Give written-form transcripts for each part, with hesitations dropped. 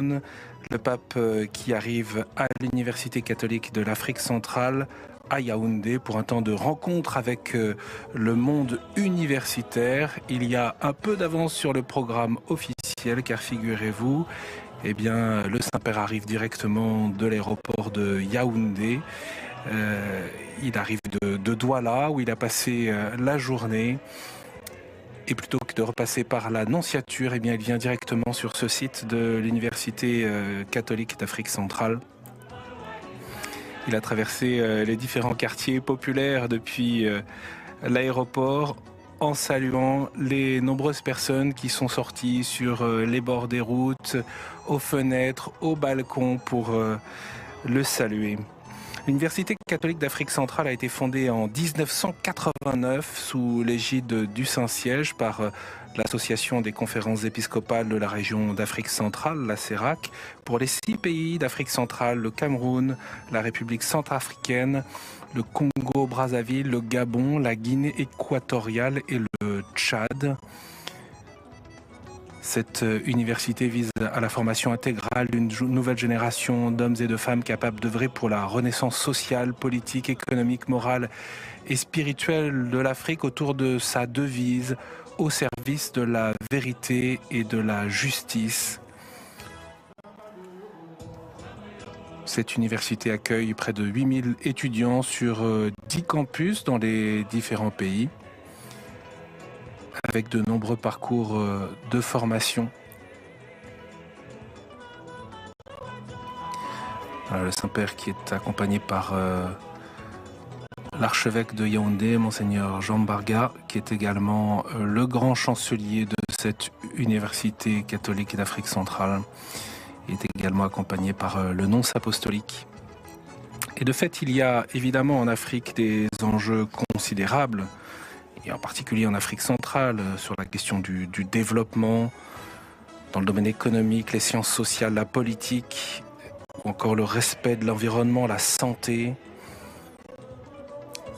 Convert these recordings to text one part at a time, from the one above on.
le pape qui arrive à l'Université catholique de l'Afrique centrale à Yaoundé pour un temps de rencontre avec le monde universitaire. Il y a un peu d'avance sur le programme officiel car figurez-vous, eh bien, le Saint-Père arrive directement de l'aéroport de Yaoundé. Il arrive de Douala où il a passé la journée. Et plutôt que de repasser par la nonciature, eh bien, il vient directement sur ce site de l'Université catholique d'Afrique centrale. Il a traversé les différents quartiers populaires depuis l'aéroport en saluant les nombreuses personnes qui sont sorties sur les bords des routes, aux fenêtres, aux balcons pour le saluer. L'Université catholique d'Afrique centrale a été fondée en 1989 sous l'égide du Saint-Siège par l'Association des conférences épiscopales de la région d'Afrique centrale, la CERAC, pour les 6 pays d'Afrique centrale, le Cameroun, la République centrafricaine, le Congo-Brazzaville, le Gabon, la Guinée équatoriale et le Tchad. Cette université vise à la formation intégrale d'une nouvelle génération d'hommes et de femmes capables d'œuvrer pour la renaissance sociale, politique, économique, morale et spirituelle de l'Afrique autour de sa devise au service de la vérité et de la justice. Cette université accueille près de 8000 étudiants sur 10 campus dans les différents pays, avec de nombreux parcours de formation. Le Saint-Père qui est accompagné par l'archevêque de Yaoundé, Monseigneur Jean Barga, qui est également le grand chancelier de cette université catholique d'Afrique centrale. Il est également accompagné par le nonce apostolique. Et de fait, il y a évidemment en Afrique des enjeux considérables, et en particulier en Afrique centrale, sur la question du développement, dans le domaine économique, les sciences sociales, la politique, ou encore le respect de l'environnement, la santé.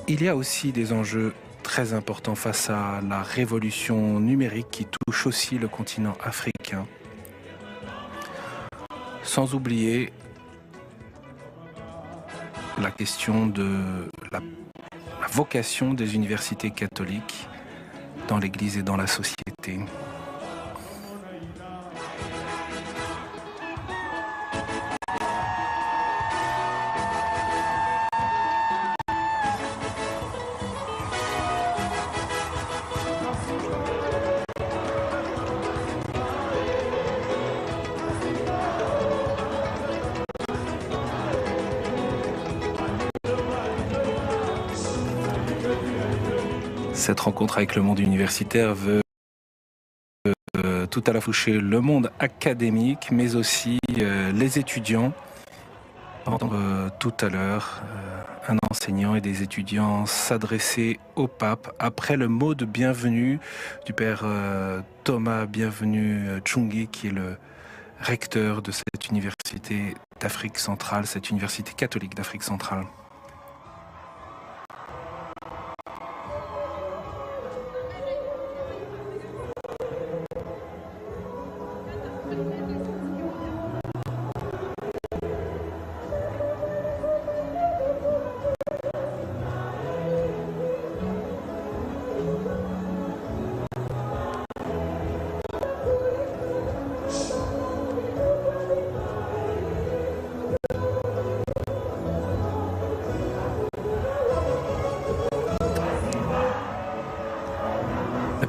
Il y a aussi des enjeux très importants face à la révolution numérique qui touche aussi le continent africain. Sans oublier la question de la vocation des universités catholiques dans l'Église et dans la société. Cette rencontre avec le monde universitaire veut tout à la fois toucher le monde académique, mais aussi les étudiants. Tout à l'heure, un enseignant et des étudiants s'adressaient au pape après le mot de bienvenue du père Thomas Bienvenu Tchungi, qui est le recteur de cette université d'Afrique centrale, cette université catholique d'Afrique centrale.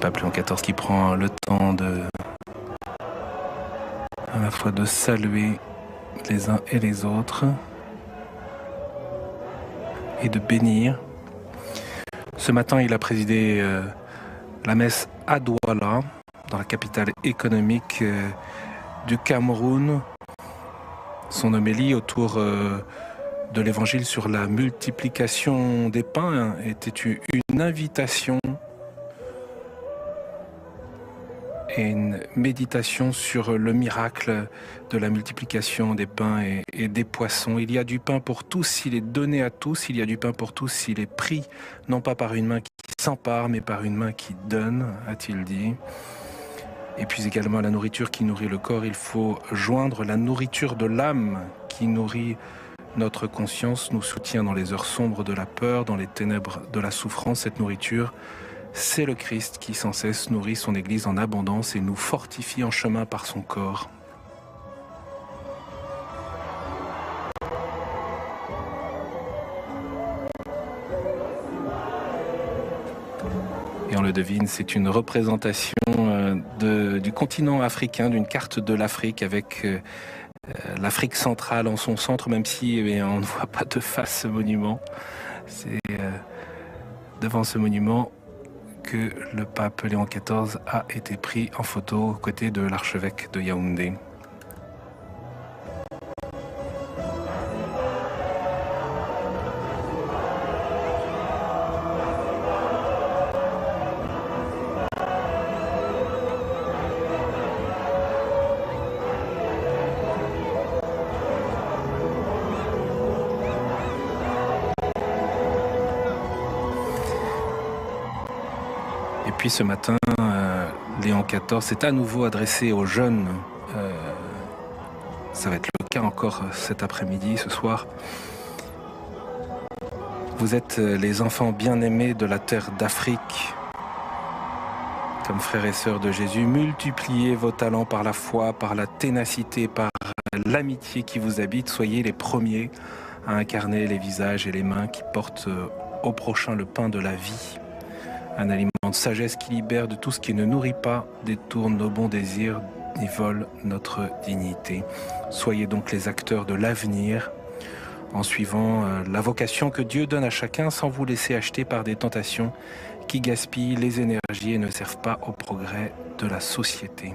Pape Léon XIV qui prend le temps à la fois de saluer les uns et les autres et de bénir. Ce matin, il a présidé la messe à Douala, dans la capitale économique du Cameroun. Son homélie autour de l'évangile sur la multiplication des pains était une invitation et une méditation sur le miracle de la multiplication des pains et des poissons. Il y a du pain pour tous, il est donné à tous, il y a du pain pour tous, il est pris, non pas par une main qui s'empare, mais par une main qui donne, a-t-il dit. Et puis également à la nourriture qui nourrit le corps, il faut joindre la nourriture de l'âme qui nourrit notre conscience, nous soutient dans les heures sombres de la peur, dans les ténèbres de la souffrance. Cette nourriture, c'est le Christ qui sans cesse nourrit son Église en abondance et nous fortifie en chemin par son corps. Et on le devine, c'est une représentation du continent africain, d'une carte de l'Afrique avec l'Afrique centrale en son centre, même si on ne voit pas de face ce monument. C'est devant ce monument que le pape Léon XIV a été pris en photo aux côtés de l'archevêque de Yaoundé. Puis ce matin, Léon XIV s'est à nouveau adressé aux jeunes. Ça va être le cas encore cet après-midi, ce soir. Vous êtes les enfants bien-aimés de la terre d'Afrique. Comme frères et sœurs de Jésus, multipliez vos talents par la foi, par la ténacité, par l'amitié qui vous habite. Soyez les premiers à incarner les visages et les mains qui portent au prochain le pain de la vie. Un aliment de sagesse qui libère de tout ce qui ne nourrit pas, détourne nos bons désirs et vole notre dignité. Soyez donc les acteurs de l'avenir en suivant la vocation que Dieu donne à chacun sans vous laisser acheter par des tentations qui gaspillent les énergies et ne servent pas au progrès de la société.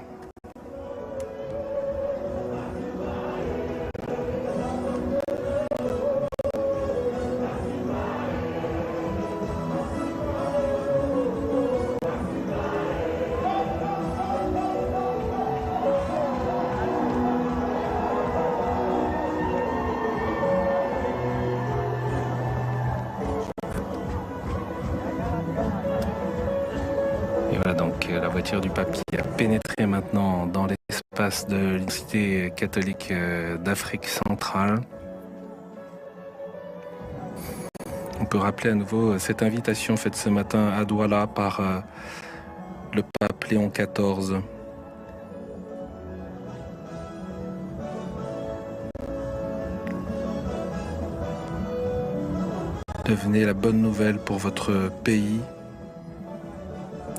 La voiture du pape qui a pénétré maintenant dans l'espace de l'Université catholique d'Afrique centrale. On peut rappeler à nouveau cette invitation faite ce matin à Douala par le pape Léon XIV. Devenez la bonne nouvelle pour votre pays.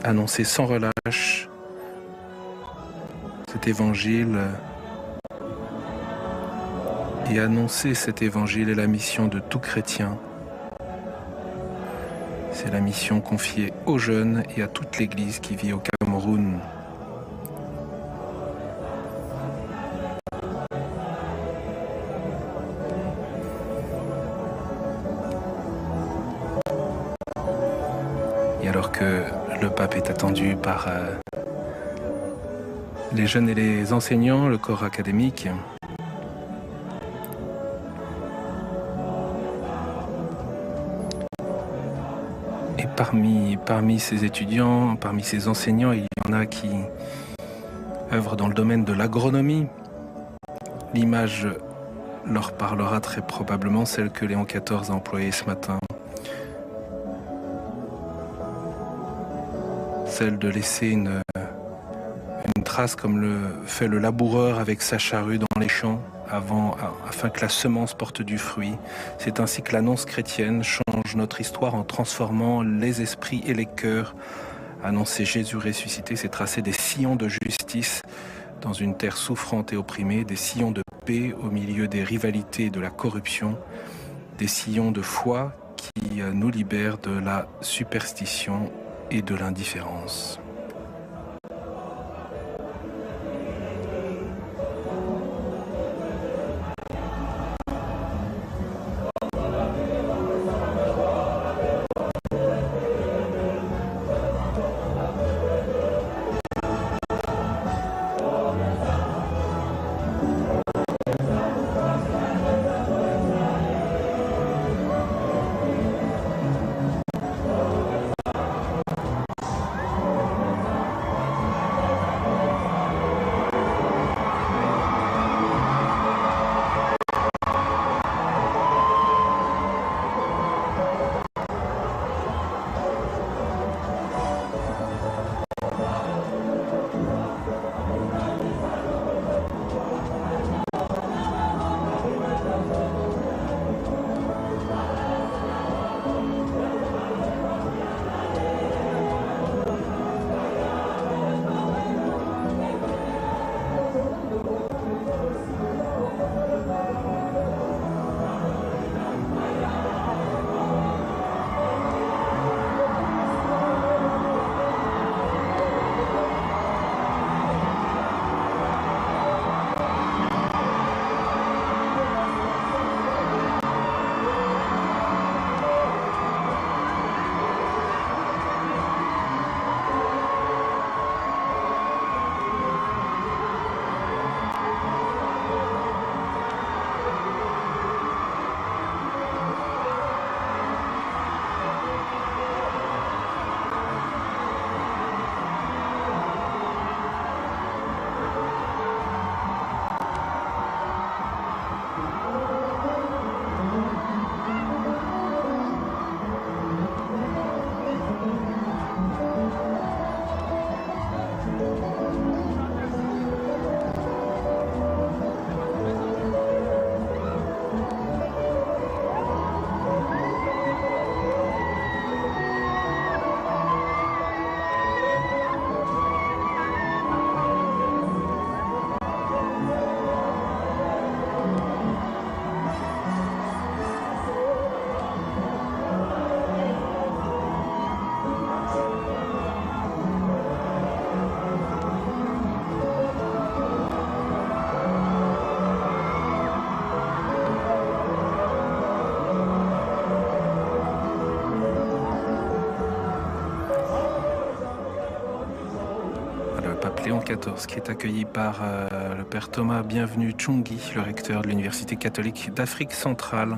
Annoncez sans relâche cet évangile et annoncer cet évangile est la mission de tout chrétien. C'est la mission confiée aux jeunes et à toute l'Église qui vit au Cameroun. Et alors que le pape est attendu par les jeunes et les enseignants, le corps académique. Et parmi ces étudiants, parmi ces enseignants, il y en a qui œuvrent dans le domaine de l'agronomie. L'image leur parlera très probablement, celle que Léon XIV a employée ce matin. Celle de laisser une trace comme le fait le laboureur avec sa charrue dans les champs afin que la semence porte du fruit. C'est ainsi que l'annonce chrétienne change notre histoire en transformant les esprits et les cœurs. Annoncer Jésus ressuscité, c'est tracer des sillons de justice dans une terre souffrante et opprimée, des sillons de paix au milieu des rivalités et de la corruption, des sillons de foi qui nous libèrent de la superstition et de l'indifférence. Léon XIV, qui est accueilli par le père Thomas Bienvenu Tchungi, le recteur de l'Université catholique d'Afrique centrale.